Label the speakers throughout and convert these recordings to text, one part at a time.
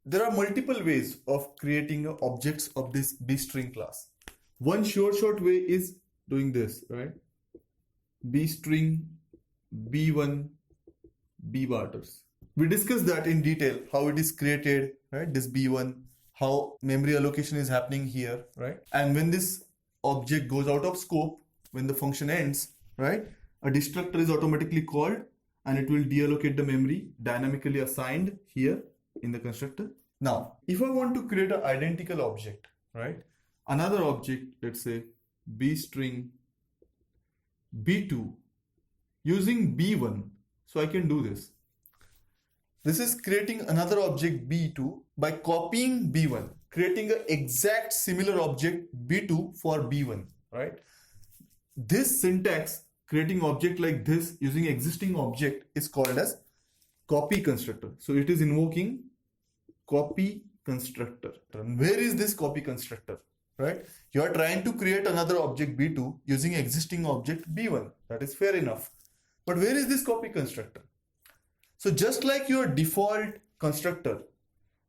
Speaker 1: There are multiple ways of creating objects of this bstring class. One short way is doing this, right? Bstring b1 bbarters. We discussed that in detail, how it is created, right? This b1, how memory allocation is happening here, right? And when this object goes out of scope, when the function ends, right, a destructor is automatically called and it will deallocate the memory dynamically assigned here in the constructor. Now, if I want to create an identical object, right, another object, let's say bstring b2 using b1, so I can do this. This is creating another object b2 by copying b1, creating an exact similar object b2 for b1, right? This syntax, creating object like this using existing object, is called as copy constructor. So it is invoking copy constructor. And where is this copy constructor, right? You are trying to create another object b2 using existing object b1. That is fair enough. But where is this copy constructor? So just like your default constructor,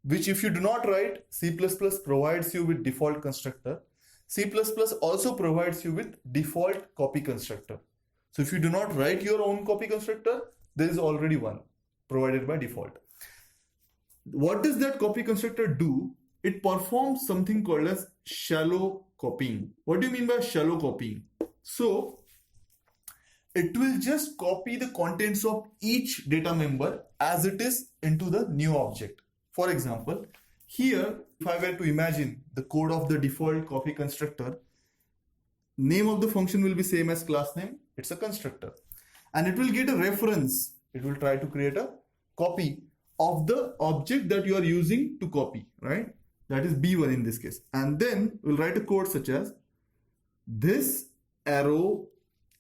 Speaker 1: which if you do not write, C++ provides you with default constructor, C++ also provides you with default copy constructor. So if you do not write your own copy constructor, there is already one provided by default. What does that copy constructor do? It performs something called as shallow copying. What do you mean by shallow copying? So it will just copy the contents of each data member as it is into the new object. For example, here, if I were to imagine the code of the default copy constructor, name of the function will be same as class name. It's a constructor. And it will get a reference. It will try to create a copy of the object that you are using to copy, right? That is B1 in this case. And then we'll write a code such as this arrow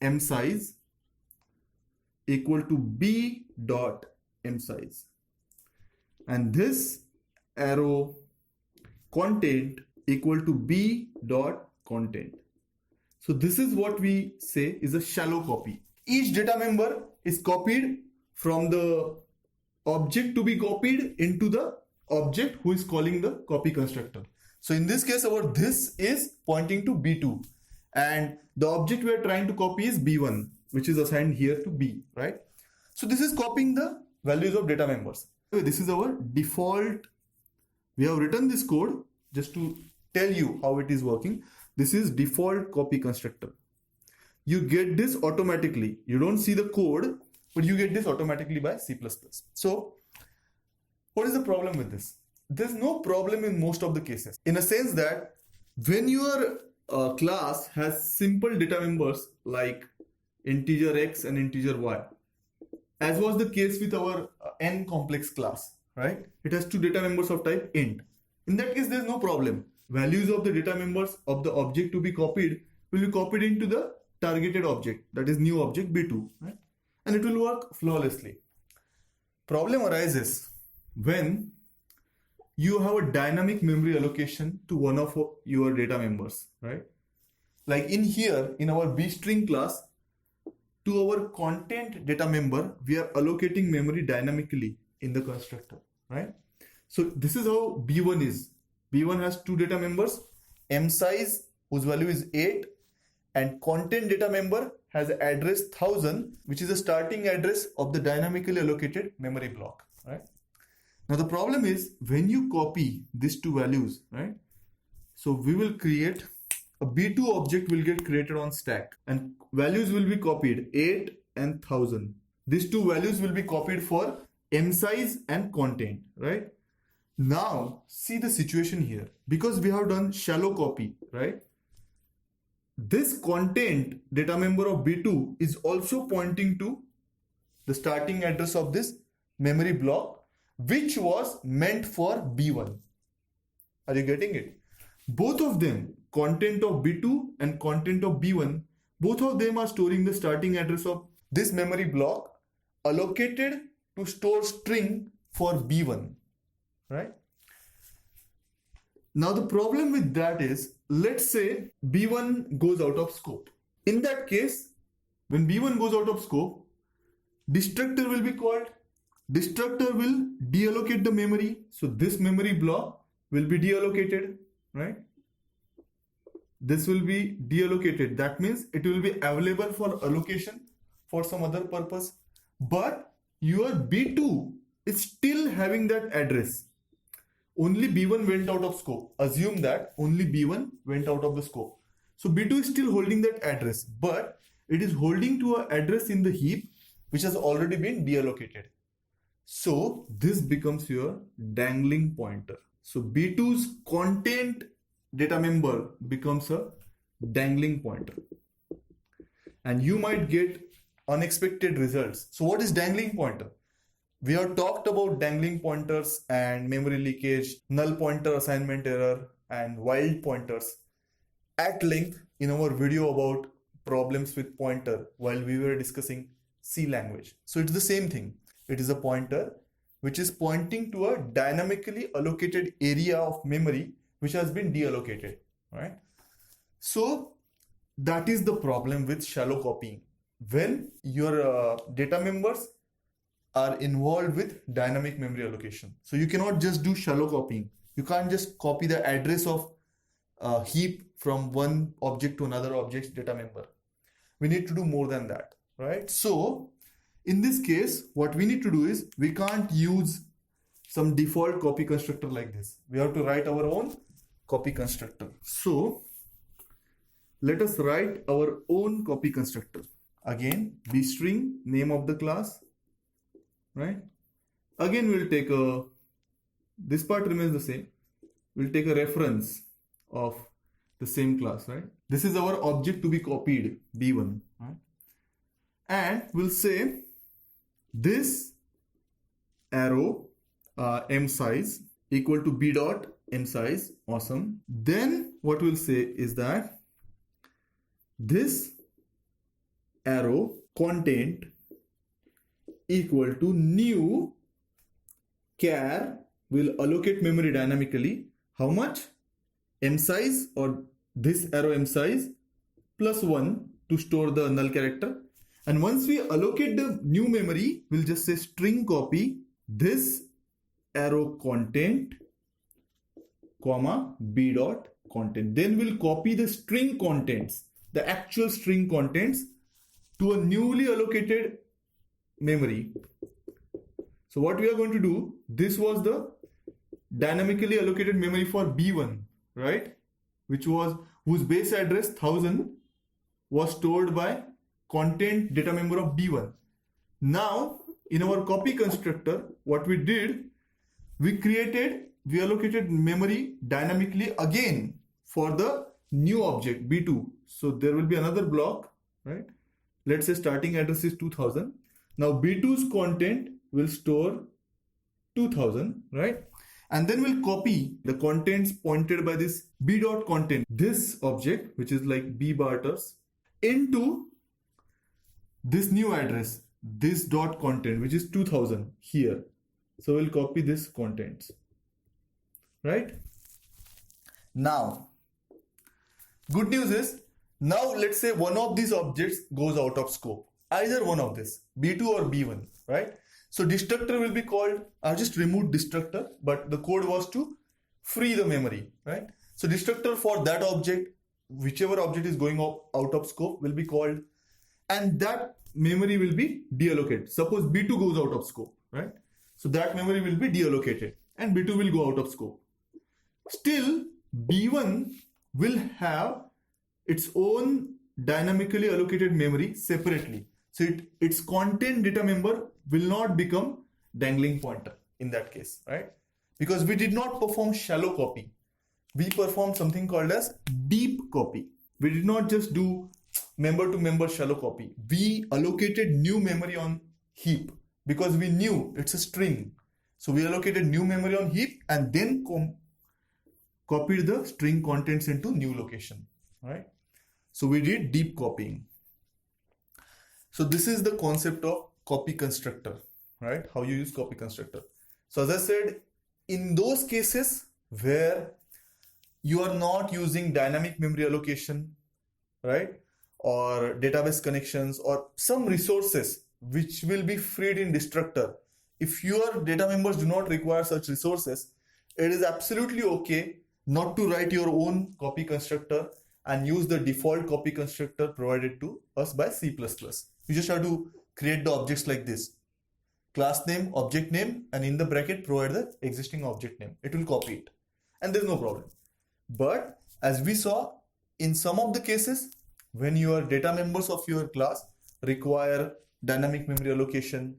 Speaker 1: m size equal to b dot m size, and this arrow content equal to b dot content. So this is what we say is a shallow copy. Each data member is copied from the object to be copied into the object who is calling the copy constructor. So in this case, our this is pointing to b2 and the object we are trying to copy is b1, which is assigned here to b, right? So this is copying the values of data members. This is our default. We have written this code just to tell you how it is working. This is default copy constructor. You get this automatically. You don't see the code, but you get this automatically by C++. So what is the problem with this? There's no problem in most of the cases, in a sense that when your class has simple data members like integer x and integer y, as was the case with our n complex class, right? It has two data members of type int. In that case, there's no problem. Values of the data members of the object to be copied will be copied into the targeted object, that is new object b2, right? And it will work flawlessly. Problem arises when you have a dynamic memory allocation to one of your data members, right? Like in here, in our bstring class, to our content data member, we are allocating memory dynamically in the constructor, right? So this is how B1 is. B1 has two data members, m size, whose value is 8, and content data member has address 1000, which is the starting address of the dynamically allocated memory block, right? Now the problem is when you copy these two values, right? So we will create a B2 object will get created on stack and values will be copied 8 and 1000. These two values will be copied for m size and content, right? Now see the situation here, because we have done shallow copy, right? This content data member of B2 is also pointing to the starting address of this memory block, which was meant for B1. Are you getting it? Both of them, content of B2 and content of B1, both of them are storing the starting address of this memory block allocated to store string for B1, right? Now the problem with that is, let's say B1 goes out of scope. In that case, when B1 goes out of scope, destructor will be called. Destructor will deallocate the memory. So this memory block will be deallocated, right? This will be deallocated. That means it will be available for allocation for some other purpose. But your B2 is still having that address. Only B1 went out of scope. Assume that only B1 went out of the scope. So B2 is still holding that address, but it is holding to an address in the heap which has already been deallocated. So this becomes your dangling pointer. So B2's content data member becomes a dangling pointer. And you might get unexpected results. So what is dangling pointer? We have talked about dangling pointers and memory leakage, null pointer assignment error, and wild pointers at length in our video about problems with pointer while we were discussing C language. So it's the same thing. It is a pointer which is pointing to a dynamically allocated area of memory which has been deallocated, right? So that is the problem with shallow copying. When your data members are involved with dynamic memory allocation. So you cannot just do shallow copying. You can't just copy the address of a heap from one object to another object's data member. We need to do more than that, right? So in this case, what we need to do is we can't use some default copy constructor like this. We have to write our own copy constructor. So let us write our own copy constructor. Again, bstring, name of the class, right? Again, we'll take this part remains the same. We'll take a reference of the same class, right? This is our object to be copied, B1, right? And we'll say this arrow m size equal to b dot m size. Awesome. Then what we'll say is that this arrow content equal to new char will allocate memory dynamically. How much? M size, or this arrow m size plus 1 to store the null character. And once we allocate the new memory, we'll just say string copy this arrow content comma b dot content. Then we'll copy the string contents, the actual string contents, to a newly allocated memory. So what we are going to do, this was the dynamically allocated memory for B1, right? Whose base address 1000 was stored by content data member of B1. Now in our copy constructor, what we did, we allocated memory dynamically again for the new object B2. So there will be another block, right? Let's say starting address is 2000. Now B2's content will store 2000, right? And then we'll copy the contents pointed by this b dot content, this object, which is like b barters, into this new address, this dot content, which is 2000 here. So we'll copy this contents, right? Now, good news is, now let's say one of these objects goes out of scope, either one of this, B2 or B1, right? So destructor will be called, I've just removed destructor, but the code was to free the memory, right? So destructor for that object, whichever object is going out of scope, will be called, and that memory will be deallocated. Suppose B2 goes out of scope, right? So that memory will be deallocated and B2 will go out of scope. Still, B1 will have its own dynamically allocated memory separately. So its content data member will not become dangling pointer in that case, right? Because we did not perform shallow copy. We performed something called as deep copy. We did not just do member to member shallow copy. We allocated new memory on heap because we knew it's a string. So we allocated new memory on heap and then copied the string contents into new location, right? So we did deep copying. So this is the concept of copy constructor, right? How you use copy constructor. So as I said, in those cases where you are not using dynamic memory allocation, right? Or database connections or some resources which will be freed in destructor if your data members do not require such resources, it is absolutely okay not to write your own copy constructor and use the default copy constructor provided to us by C++. You just have to create the objects like this. Class name, object name, and in the bracket provide the existing object name. It will copy it. And there's no problem. But as we saw, in some of the cases, when your data members of your class require dynamic memory allocation,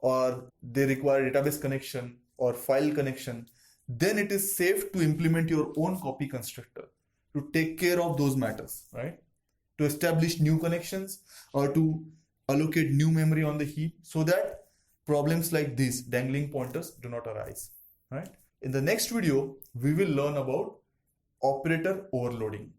Speaker 1: or they require database connection or file connection, then it is safe to implement your own copy constructor to take care of those matters, right? To establish new connections or to allocate new memory on the heap so that problems like these dangling pointers do not arise, right? In the next video, we will learn about operator overloading.